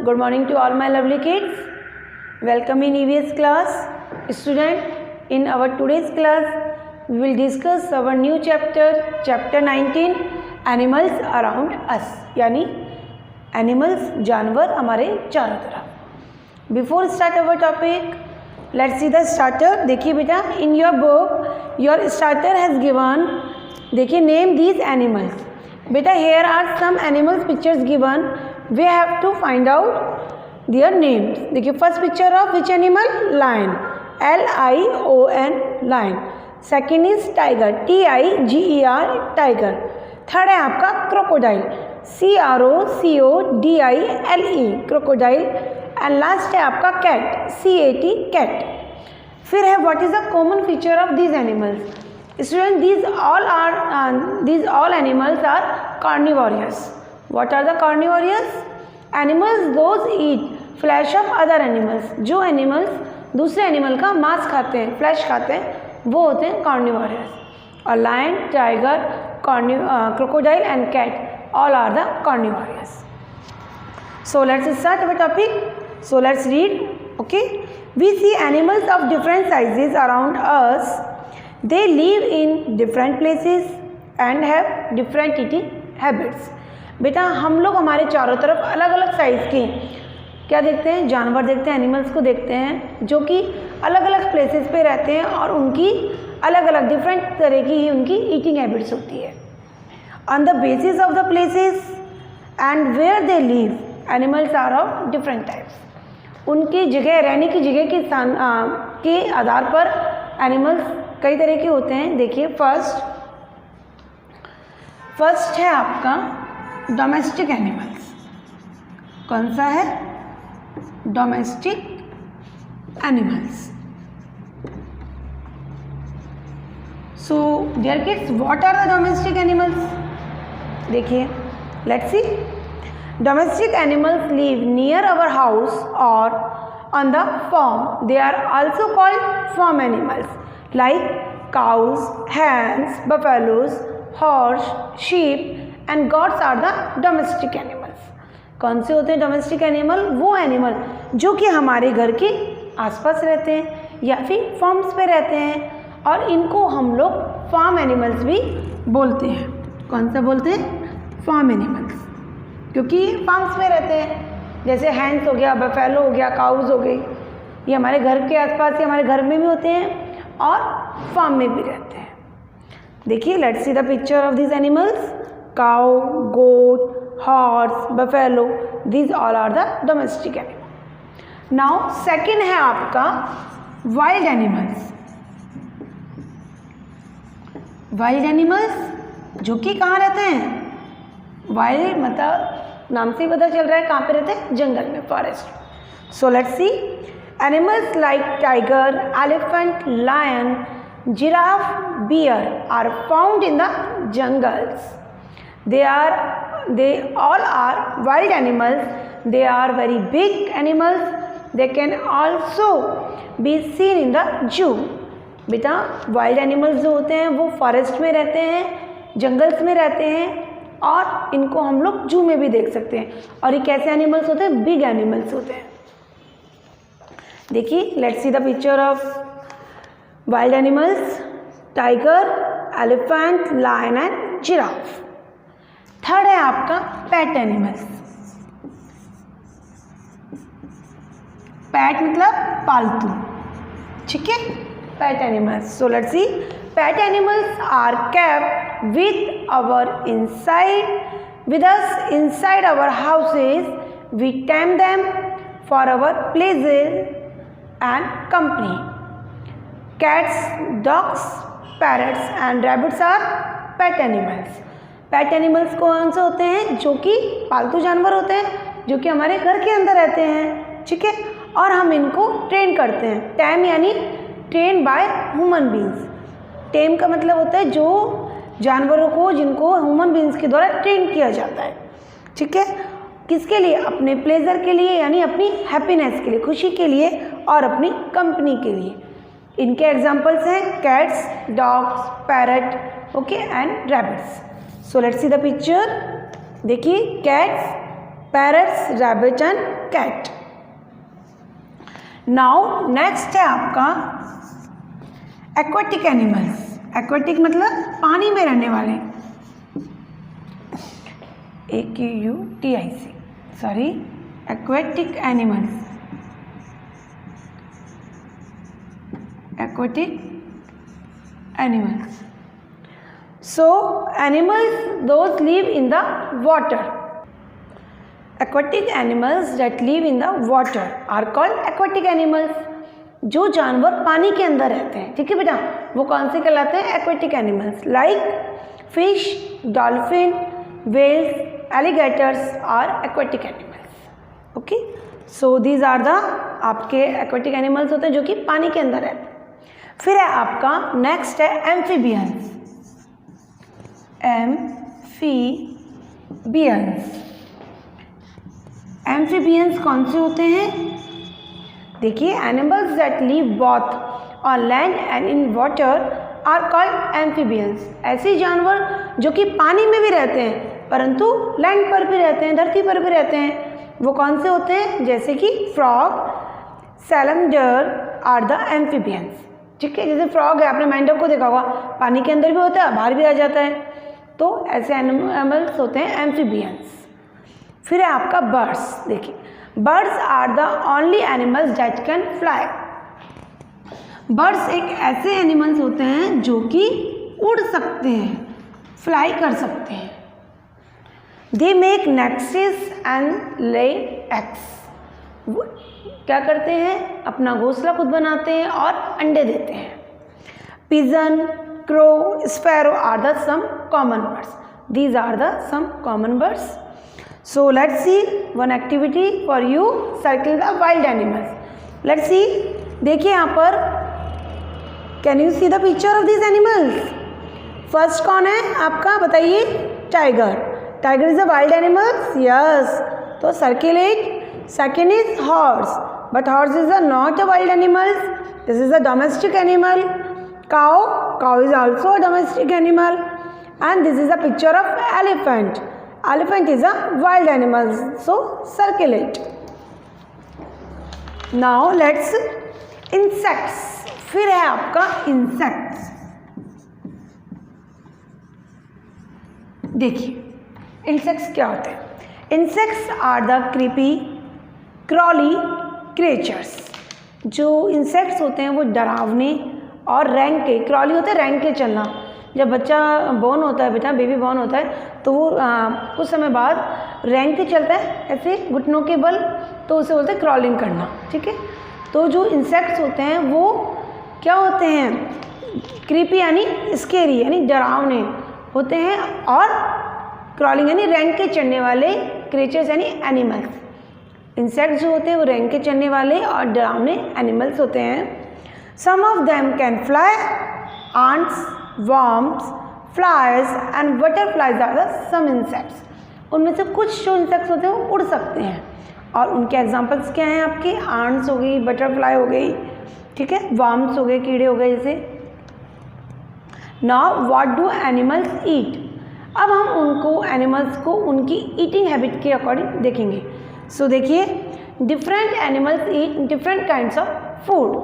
Good morning to all my lovely kids. Welcome in EVS class. Student, in our today's class, we will discuss our new chapter, chapter 19, Animals Around Us. यानी Animals, जानवर हमारे चारों तरफ. Before start our topic, let's see the starter. देखिए बेटा, in your book, your starter has given, देखिए name these animals. बेटा, here are some animals pictures given. We have to find out their names. देखिए first picture of which animal? Lion. L-I-O-N, lion. Second is tiger. T-I-G-E-R, tiger. Third है आपका crocodile. C-R-O-C-O-D-I-L-E, crocodile. And last है आपका cat. C-A-T, cat. फिर है what is the common feature of these animals? Students, these all animals are carnivorous. What are the carnivorous? Animals those eat flesh of other animals. जो animals दूसरे animal का मांस खाते हैं, flesh खाते हैं, वो होते हैं carnivorous. और lion, tiger, crocodile and cat all are the carnivorous. So let's start our topic. So let's read. Okay, we see animals of different sizes around us. They live in different places and have different eating habits. बेटा, हम लोग हमारे चारों तरफ अलग अलग size के क्या देखते हैं? जानवर देखते हैं, एनिमल्स को देखते हैं जो कि अलग अलग प्लेसेस पे रहते हैं और उनकी अलग अलग डिफरेंट तरह की ही उनकी ईटिंग हैबिट्स होती है. On the basis of the places and where they live, animals are of different types. उनकी जगह, रहने की जगह के आधार पर एनिमल्स कई तरह के होते हैं. देखिए फर्स्ट है आपका डोमेस्टिक एनिमल्स. कौन सा है? Domestic animals. So dear kids, what are the domestic animals? देखिए, let's see. Domestic animals live near our house और on the farm. They are also called farm animals like cows, hens, buffaloes, horse, sheep and goats are the domestic animals. कौन से होते हैं domestic animal? वो animal जो कि हमारे घर के आसपास रहते हैं या फिर फार्म्स पे रहते हैं, और इनको हम लोग फार्म एनिमल्स भी बोलते हैं. कौन सा बोलते हैं? फार्म एनिमल्स, क्योंकि फार्म्स में रहते हैं. जैसे हैंस हो गया, बफेलो हो गया, काउज हो गई, ये हमारे घर के आसपास या हमारे घर में भी होते हैं और फार्म में भी रहते हैं. देखिए, let's see the picture of this animals. Cow, goat, horse, buffalo, these all are the domestic animal. Now second है आपका वाइल्ड एनिमल्स. वाइल्ड एनिमल्स जो कि कहाँ रहते हैं? वाइल्ड मतलब नाम से ही पता चल रहा है कहाँ पे रहते हैं? जंगल में, forest. So let's C. Animals like tiger, elephant, lion, giraffe, bear are found in the jungles. They all are wild animals. They are very big animals. They can also be seen in the zoo. बेटा, wild animals जो होते हैं वो forest में रहते हैं, jungles में रहते हैं, और इनको हम लोग जू में भी देख सकते हैं. और ये कैसे एनिमल्स होते हैं? बिग एनिमल्स होते हैं. देखिए, let's see the picture of wild animals. Tiger, elephant, lion and giraffe. Third है आपका पेट एनिमल्स. पेट मतलब पालतू, ठीक है? Pet animals. So let's see. Pet animals are kept with us inside our houses. We tame them for our pleasure and company. Cats, dogs, parrots and rabbits are pet animals. Pet animals कौन से होते हैं? जो कि पालतू जानवर होते हैं, जो कि हमारे घर के अंदर रहते हैं, ठीक है? और हम इनको ट्रेन करते हैं. टैम यानी ट्रेन बाय ह्यूमन बींग्स. टेम का मतलब होता है जो जानवरों को, जिनको ह्यूमन बींग्स के द्वारा ट्रेन किया जाता है, ठीक है? किसके लिए? अपने प्लेजर के लिए, यानी अपनी हैप्पीनेस के लिए, खुशी के लिए, और अपनी कंपनी के लिए. इनके एग्जांपल्स हैं cats, dogs, parrot, okay, and rabbits. So let's see the picture. देखिए, cats, parrots, rabbit and cat. Now next है आपका एक्वाटिक एनिमल्स। एक्वाटिक मतलब पानी में रहने वाले, AQUTIC, sorry, aquatic animals. Aquatic animals. So animals those live in the water. Aquatic animals that live in the water are called aquatic animals. जो जानवर पानी के अंदर रहते हैं, ठीक है बेटा, वो कौन से कहलाते हैं? Aquatic animals. Like fish, dolphin, whales, alligators are aquatic animals. Okay, so these are the आपके एक्वाटिक एनिमल्स होते हैं जो कि पानी के अंदर रहते हैं। फिर है आपका नेक्स्ट है एम्फीबियंस। एम्फीबियंस कौन से होते हैं? देखिए, animals that live both on land and in water are called amphibians. ऐसे जानवर जो कि पानी में भी रहते हैं परंतु लैंड पर भी रहते हैं, धरती पर भी रहते हैं, वो कौन से होते हैं? जैसे कि फ्रॉग, सैलमंडर आर द एम्फीबियंस। ठीक है, जैसे फ्रॉग है, आपने मैंडव को देखा होगा, पानी के अंदर भी होता है, बाहर भी आ जाता है, तो ऐसे एनिमल्स होते हैं एम्फीबियंस। फिर है आपका बर्ड्स। देखिए, birds are the only animals that can fly. Birds एक ऐसे एनिमल्स होते हैं जो कि उड़ सकते हैं, फ्लाई कर सकते हैं। They make nests and lay eggs. क्या करते हैं? अपना घोंसला खुद बनाते हैं और अंडे देते हैं। Pigeon, crow, sparrow are the some common birds. These are the some common birds. So let's see one activity for you, circle the wild animals. Let's see, देखिए यहाँ पर, can you see the picture of this animals? First कौन है आपका, बताइए? Tiger. Tiger is a wild animals, yes, तो circle it. Second is horse, but horse is not a wild animal. This is a domestic animal. Cow, cow is also a domestic animal. And this is a picture of elephant. Elephant is a wild animal, so circle it. Now let's insects. फिर है आपका insects. देखिए, insects क्या होते हैं? Insects are the creepy, Crawley creatures. जो insects होते हैं वो डरावने और रैंक के, क्रॉली होते हैं रैंक के चलना। जब बच्चा बॉर्न होता है, बेटा बेबी बॉर्न होता है, तो वो कुछ समय बाद रैंक के चलता है ऐसे घुटनों के बल, तो उसे बोलते हैं क्रॉलिंग करना। ठीक है, तो जो इंसेक्ट्स होते हैं वो क्या होते हैं? क्रीपी यानी स्केरी यानी डरावने होते हैं, और क्रॉलिंग यानी रैंक के चढ़ने वाले क्रिएचर्स यानी एनिमल्स। इंसेक्ट्स जो होते हैं वो रैंक के चढ़ने वाले और डरावने एनिमल्स होते हैं। Some of them can fly, ants, worms, flies and butterflies are the some insects. उनमें से कुछ जो इंसेक्ट्स होते हैं वो उड़ सकते हैं, और उनके एग्जांपल्स क्या हैं आपके? आंट्स हो गई, बटरफ्लाई हो गई, ठीक है, वर्म्स हो गए, कीड़े हो गए जैसे। Now what do animals eat? अब हम उनको एनिमल्स को उनकी ईटिंग हैबिट के अकॉर्डिंग देखेंगे। सो देखिए, different animals eat different kinds of food.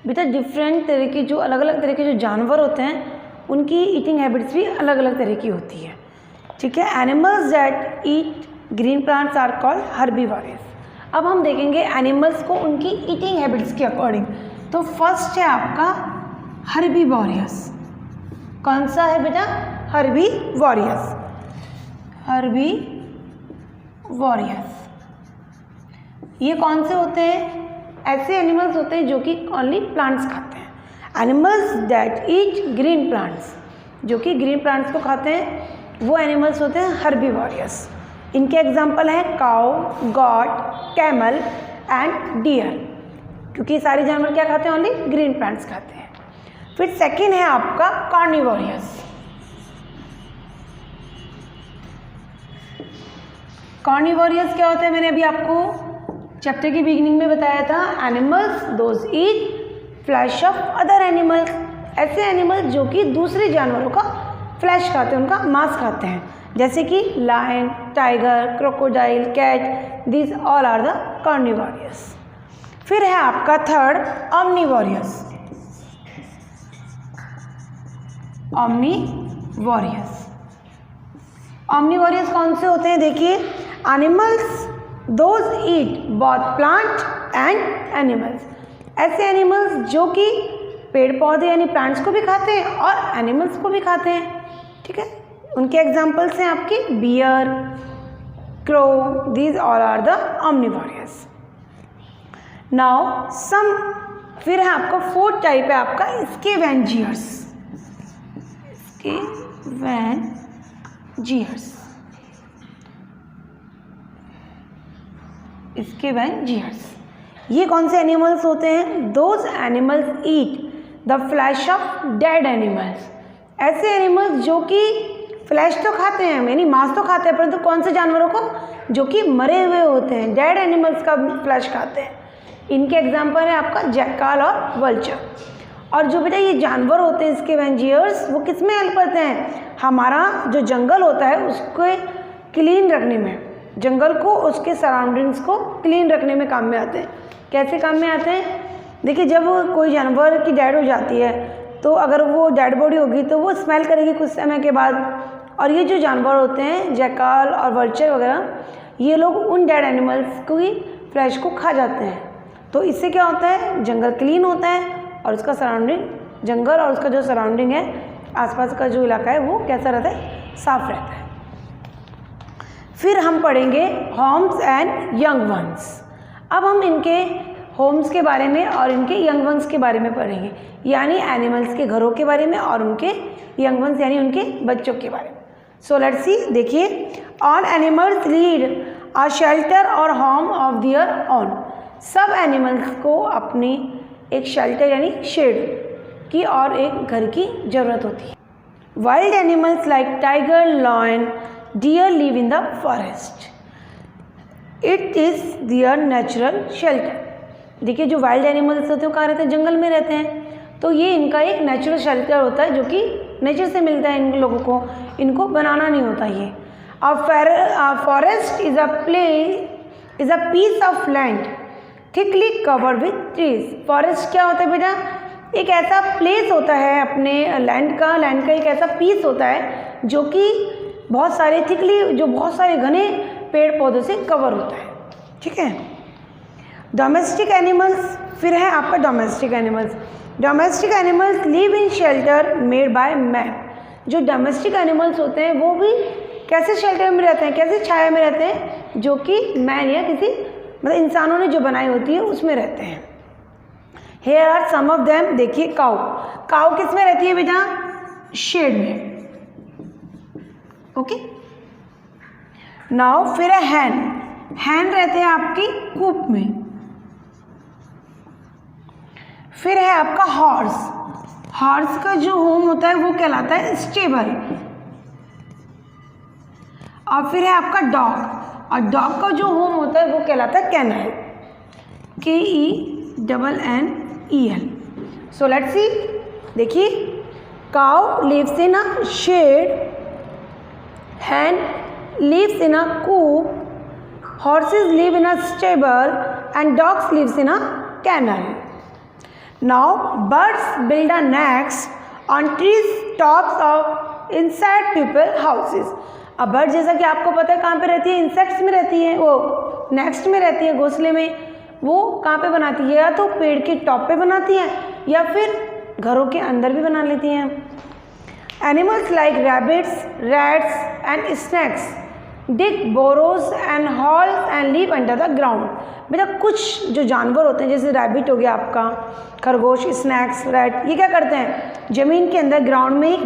बेटा डिफरेंट तरह के, जो अलग अलग तरह के जो जानवर होते हैं उनकी ईटिंग हैबिट्स भी अलग अलग तरह की होती है। ठीक है, animals that eat green plants are called herbivorous. अब हम देखेंगे एनिमल्स को उनकी ईटिंग हैबिट्स के अकॉर्डिंग। तो फर्स्ट है आपका हर्बीवोरस। कौन सा है बेटा? हर्बीवोरस। हर्बीवोरस ये कौन से होते हैं? ऐसे एनिमल्स होते हैं जो कि ओनली प्लांट्स खाते हैं। Animals that eat green plants, जो कि ग्रीन प्लांट्स को खाते हैं, वो एनिमल्स होते हैं हर्बीवोरस। इनके एग्जांपल हैं cow, goat, camel and deer, क्योंकि सारे जानवर क्या खाते हैं? ओनली ग्रीन प्लांट्स खाते हैं। फिर सेकेंड है आपका कार्निवोरस। कार्निवोरस क्या होता है? मैंने अभी आपको चैप्टर की बिगिनिंग में बताया था, animals those eat flash of other animals. ऐसे एनिमल्स जो कि दूसरे जानवरों का फ्लैश खाते हैं, उनका मांस खाते हैं, जैसे कि lion, tiger, crocodile, cat, these all are the carnivorous. फिर है आपका थर्ड ऑमनीवोरस। ऑमनीवोरस, ऑमनीवोरस कौन से होते हैं? देखिए, animals those eat both plant and animals, ऐसे एनिमल्स जो कि पेड़ पौधे यानी प्लांट्स को भी खाते हैं और एनिमल्स को भी खाते हैं। ठीक है, उनके एग्जाम्पल्स हैं आपकी bear, crow, these all are the omnivorous. Now some, फिर है आपका फोर्थ टाइप है आपका स्कैवेंजर्स। स्कैवेंजर्स ये कौन से एनिमल्स होते हैं? Those animals eat the flash of dead animals, ऐसे एनिमल्स जो कि फ्लैश तो खाते हैं यानी मांस तो खाते हैं, परंतु कौन से जानवरों को? जो कि मरे हुए होते हैं, डेड एनिमल्स का फ्लैश खाते हैं। इनके एग्जाम्पल है आपका जैकाल और वल्चर। और जो बेटा ये जानवर होते हैं स्कैवेंजर्स, वो किस में हेल्प करते हैं? हमारा जो जंगल होता है उसको क्लीन रखने में, जंगल को, उसके सराउंडिंग्स को क्लीन रखने में काम में आते हैं। कैसे काम में आते हैं? देखिए, जब कोई जानवर की डेड हो जाती है तो अगर वो डेड बॉडी होगी तो वो स्मेल करेगी कुछ समय के बाद, और ये जो जानवर होते हैं जैकाल और वल्चर वगैरह, ये लोग उन डेड एनिमल्स की फ्लैश को खा जाते हैं। तो इससे क्या होता है? जंगल क्लीन होता है और उसका सराउंडिंग, जंगल और उसका जो सराउंडिंग है, आसपास का जो इलाका है, वो कैसा रहता है? साफ रहता है। फिर हम पढ़ेंगे होम्स एंड यंग वंस। अब हम इनके होम्स के बारे में और इनके यंग वंस के बारे में पढ़ेंगे, यानी एनिमल्स के घरों के बारे में और उनके यंग वंस यानी उनके बच्चों के बारे में। सो लेट्स सी, देखिए, all animals lead a shelter और होम ऑफ देयर ओन। सब एनिमल्स को अपनी एक शेल्टर यानी शेड की और एक घर की ज़रूरत होती है। Wild animals like tiger, lion, deer live in the forest, it is their natural shelter. देखिए, जो वाइल्ड एनिमल्स होते हैं वो कहाँ रहते हैं? जंगल में रहते हैं। तो ये इनका एक नेचुरल शेल्टर होता है जो कि नेचर से मिलता है इन लोगों को, इनको बनाना नहीं होता। ये forest is a piece of land thickly covered with trees. Forest क्या होता है बेटा? एक ऐसा प्लेस होता है अपने लैंड का एक ऐसा पीस होता है जो कि बहुत सारे जो बहुत सारे घने पेड़ पौधों से कवर होता है। ठीक है। डोमेस्टिक एनिमल्स, फिर है आपका domestic animals. Domestic animals live in shelter made by man. जो डोमेस्टिक एनिमल्स होते हैं वो भी कैसे शेल्टर में रहते हैं, कैसे छाया में रहते हैं? जो कि मैन या किसी मतलब इंसानों ने जो बनाई होती है उसमें रहते हैं। Here are some of them. देखिए, काऊ किस में रहती है बेटा? शेड में। ओके। नाउ फिर है हैन रहते हैं आपकी कूप में। फिर है आपका हॉर्स का जो होम होता है वो कहलाता है स्टेबल। और फिर है आपका डॉग, और डॉग का जो होम होता है वो कहलाता है kennel, KENNEL। So let's see, देखिए, cow lives in a shed, hen lives in a coop, horses live in a stable, and dogs lives in a kennel. Now birds build a nest on trees tops of inside people houses. अब bird जैसा कि आपको पता है कहाँ पे रहती है? इंसेक्ट्स में रहती है, वो नेक्स्ट में रहती है, घोंसले में। वो कहाँ पे बनाती है? या तो पेड़ के टॉप पे बनाती है या फिर घरों के अंदर भी बना लेती हैं। Animals like rabbits, rats and snakes dig burrows and holes and live under the ground. बेटा, कुछ जो जानवर होते हैं जैसे रैबिट हो गया आपका, खरगोश, स्नैक्स, रैट, ये क्या करते हैं? ज़मीन के अंदर ग्राउंड में एक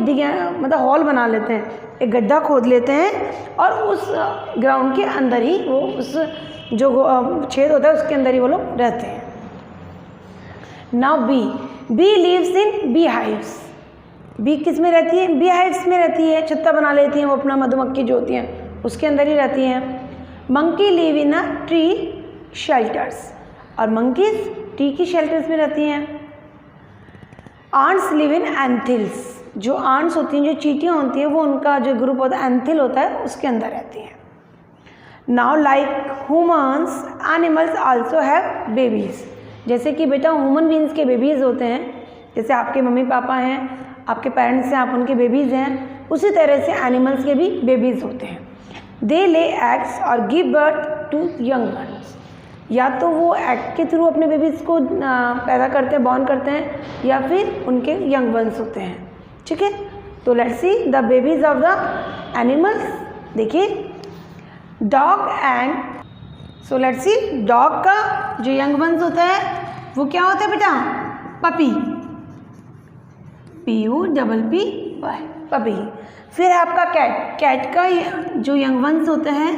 मतलब हॉल बना लेते हैं, एक गड्ढा खोद लेते हैं और उस ग्राउंड के अंदर ही वो उस जो छेद होता है उसके अंदर ही वो लोग रहते हैं। Now bee lives in bee hives. Bee किस में रहती है? बी हाइव्स में रहती है, छत्ता बना लेती हैं वो अपना, मधुमक्खी जो होती हैं उसके अंदर ही रहती हैं। Monkey live in a tree shelters, और मंकीज ट्री की शेल्टर्स में रहती हैं। Ants live in anthills. जो आंट्स होती हैं, जो चींटियाँ होती हैं, वो उनका जो ग्रुप होता है एंथिल होता है उसके अंदर रहती हैं। Now like humans animals also have babies. जैसे कि बेटा ह्यूमन बींग्स के बेबीज़ होते हैं, जैसे आपके मम्मी पापा हैं, आपके पेरेंट्स हैं, आप उनके बेबीज़ हैं, उसी तरह से एनिमल्स के भी बेबीज़ होते हैं। दे ले एग्स और give birth to young ones. या तो वो एग के थ्रू अपने बेबीज़ को पैदा करते हैं, बॉर्न करते हैं, या फिर उनके यंग वंस होते हैं। ठीक है, तो let's see the babies of the animals. देखिए dog and, so let's see dog का जो यंग वंस होता है वो क्या होता है बेटा? Puppy, PUPPY, puppy. फिर है आपका कैट। कैट का जो यंग वंस होता है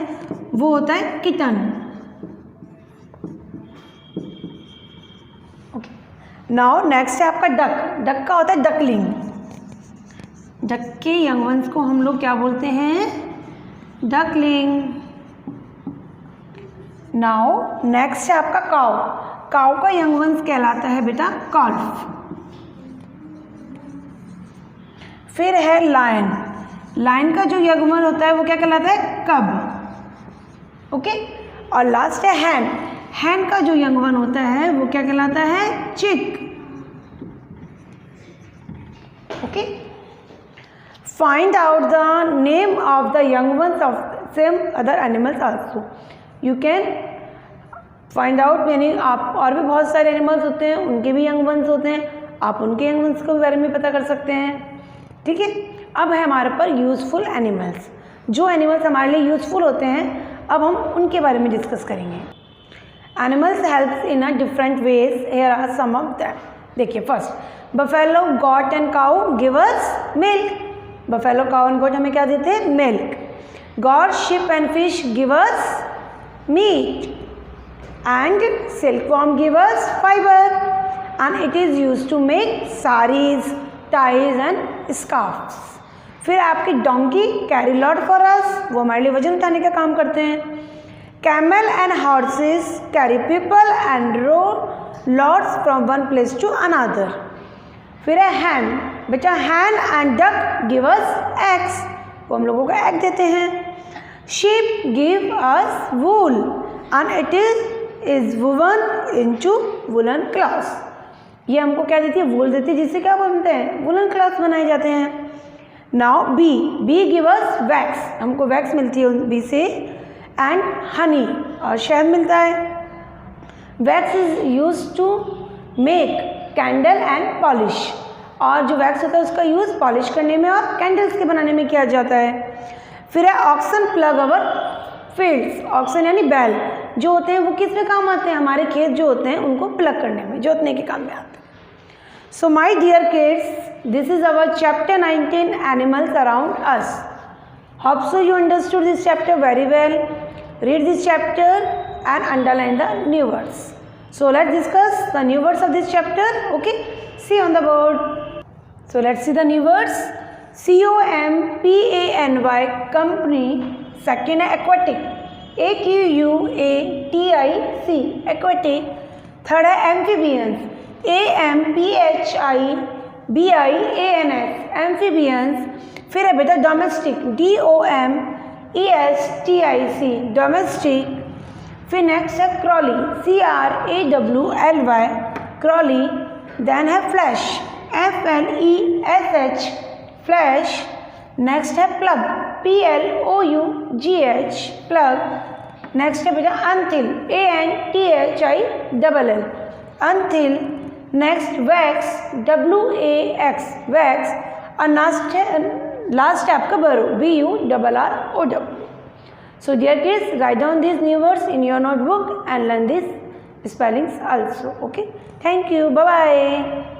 वो होता है किटन। ओके, नाउ नेक्स्ट है आपका डक। डक का होता है डकलिंग। डक के यंग वंस को हम लोग क्या बोलते हैं? डकलिंग। नाउ नेक्स्ट है आपका काऊ। काऊ का यंग वंस कहलाता है बेटा कॉल्फ। फिर है लायन। लायन का जो यंग वंस होता है वो क्या कहलाता है? कब। ओके, और लास्ट है हैन। हैन का जो यंग वन होता है वो क्या कहलाता है? चिक। Okay, find out the name of the young ones of same other animals also. You can find out many, आप और भी बहुत सारे एनिमल्स होते हैं, उनके भी यंग वंस होते हैं, आप उनके यंग वंस के बारे में पता कर सकते हैं। ठीक है, अब है हमारे पर यूज़फुल एनिमल्स। जो एनिमल्स हमारे लिए यूज़फुल होते हैं अब हम उनके बारे में डिस्कस करेंगे। Animals helps in a different ways, here are some of them. देखिए first, buffalo, goat and cow give us milk. Buffalo, cow and goat हमें क्या देते हैं? Milk. Goat, sheep and fish give us meat, and silkworm give us fibre, and it is used to make saris, ties and scarfs. फिर आपकी donkey, carry lot for us, वो हमारे लिए वजन उठाने का काम करते हैं। Camel and horses carry people and row lots from one place to another. फिर है हैन। बेटा hen and duck give us eggs, वो हम लोगों को एग देते हैं। Sheep give us wool and it is woven into woollen clothes. ये हमको क्या देती है? वूल देती है, जिससे क्या बनते हैं? वुलन क्लॉथ्स बनाए जाते हैं। Now bee, bee give us wax, हमको वैक्स मिलती है बी से, एंड हनी, और शहद मिलता है। Wax is use to make candle and polish, और जो वैक्स होता है उसका यूज़ पॉलिश करने में और कैंडल्स के बनाने में किया जाता है। फिर है ऑक्सन प्लग अवर फील्ड्स। ऑक्सन यानी बैल जो होते हैं वो किस में काम आते हैं? हमारे खेत जो होते हैं उनको प्लग करने में, जोतने के काम में आते हैं। So my dear kids, this is our chapter 19 animals around us. Hope so you understood this chapter very well. Read this chapter and underline the new words. So let's discuss the new words of this chapter. Okay, see on the board. So let's see the new words. COMPANY, company. Second है aquatic, AQUATIC, aquatic. Third है amphibians, AMPHIBIANS, amphibians. फिर है बेटा domestic, DOMESTIC, domestic. फिर next है Crawley, CRAWLY, Crawley. Then है flash, FLESH, flash. Next है plug, PLOUGH, plug. Next है बेटा Antil, ANTHILL, Antil. Next wax, WAX, wax. और लास्ट है आपका बरो, BURROW. So dear kids, write down these new words in your notebook and learn these spellings also. Okay, thank you, bye bye.